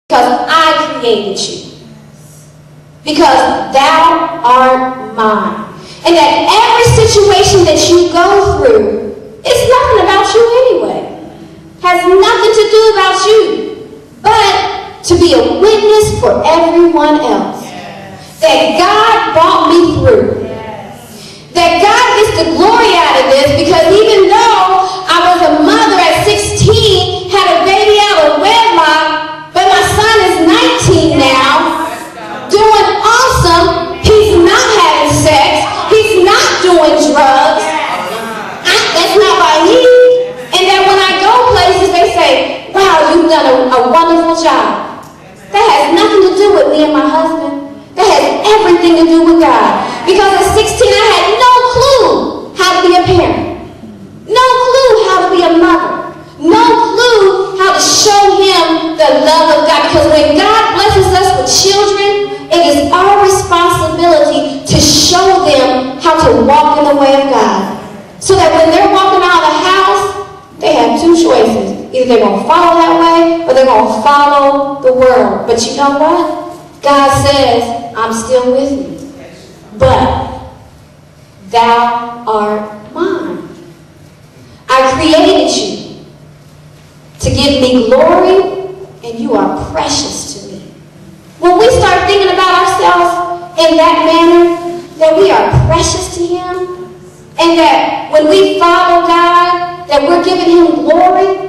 because I created you. Because thou art mine. And that every situation that you go through is nothing about you anyway. Has nothing to do about you. But to be a witness for everyone else. That God brought me through. That God gets the glory out of this, because even though I was a mother at 16, had a baby out of wedlock, but my son is 19 now, doing awesome. He's not having sex. He's not doing drugs. That's not what I need. And then when I go places, they say, wow, you've done a wonderful job. That has nothing to do with me and my husband. That has everything to do with God. Because at 16, I had no clue how to be a parent. No clue how to be a mother. No clue how to show him the love of God. Because when God blesses us with children, it is our responsibility to show them how to walk in the way of God. So that when they're walking out of the house, they have two choices. Either they're going to follow that way, or they're going to follow the world. But you know what? God says, I'm still with you. But thou art mine. I created you to give me glory, and you are precious to me. When we start thinking about ourselves in that manner, that we are precious to him, and that when we follow God, that we're giving him glory,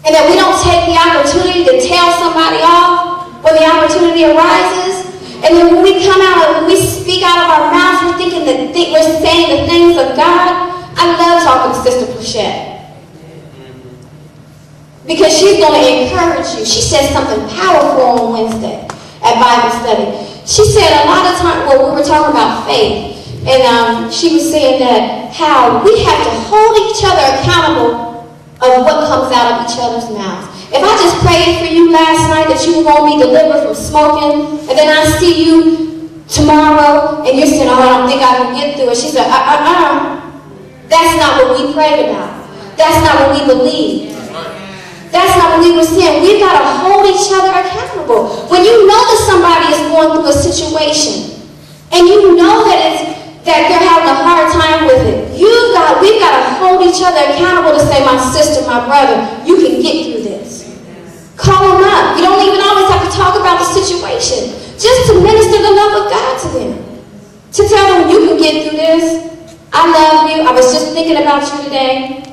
and that we don't take the opportunity to tell somebody off when the opportunity arises. And then when we come out and when we speak out of our mouths, we're thinking that we're saying the things of God. I love talking to Sister Plachette, because she's going to encourage you. She said something powerful on Wednesday at Bible study. She said a lot of times, well, we were talking about faith, and she was saying that how we have to hold each other accountable of what comes out of each other's mouths. If I just prayed for you last night that you were going to be delivered from smoking, and then I see you tomorrow and you're saying, oh, I don't think I can get through it. She said, that's not what we prayed about. That's not what we believe. That's not what we were saying. We've got to hold each other accountable. When you know that somebody is going through a situation, and you know that they're having a hard time with it, we've got to hold each other accountable to say, my sister, my brother, you can get through this. Call them up. You don't even always have to talk about the situation. Just to minister the love of God to them. To tell them, you can get through this. I love you. I was just thinking about you today.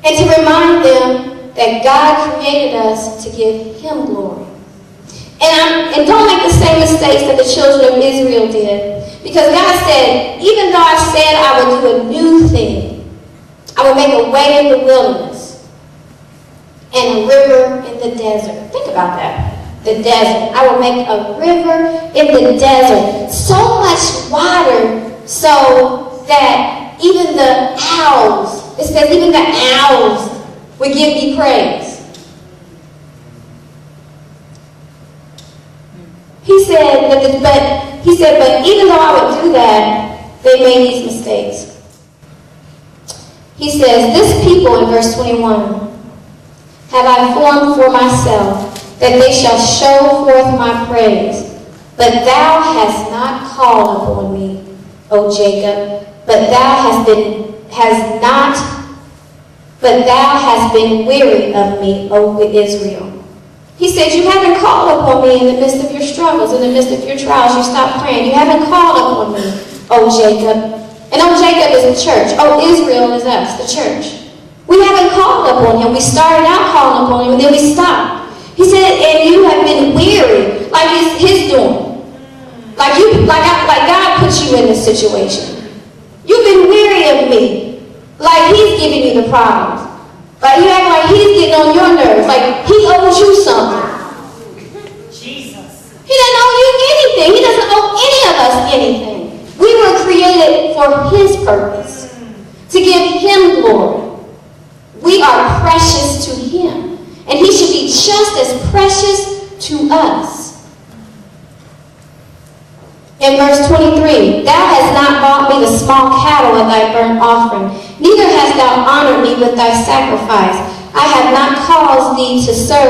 And to remind them that God created us to give him glory. And don't make the same mistakes that the children of Israel did. Because God said, even though I said I would do a new thing, I would make a way in the wilderness and a river in the desert. Think about that. The desert. I will make a river in the desert. So much water so that even the owls, it says even the owls would give me praise. He said, but even though I would do that, they made these mistakes. He says, this people in verse 21, have I formed for myself, that they shall show forth my praise. But thou hast not called upon me, O Jacob, but thou hast been weary of me, O Israel. He said, you haven't called upon me in the midst of your struggles, in the midst of your trials. You stopped praying. You haven't called upon me, O Jacob. And O Jacob is the church. O Israel is us, the church. We haven't called upon him. We started out calling upon him, and then we stopped. He said, and you have been weary, like it's his doing. Like God put you in this situation. You've been weary of me, like he's giving you the problems. Like you act like he's getting on your nerves, like he owes you something. Jesus. He doesn't owe you anything. He doesn't owe any of us anything. We were created for his purpose, to give him glory. We are precious to him, and he should be just as precious to us. In verse 23, thou hast not bought me the small cattle of thy burnt offering, neither hast thou honored me with thy sacrifice. I have not caused thee to serve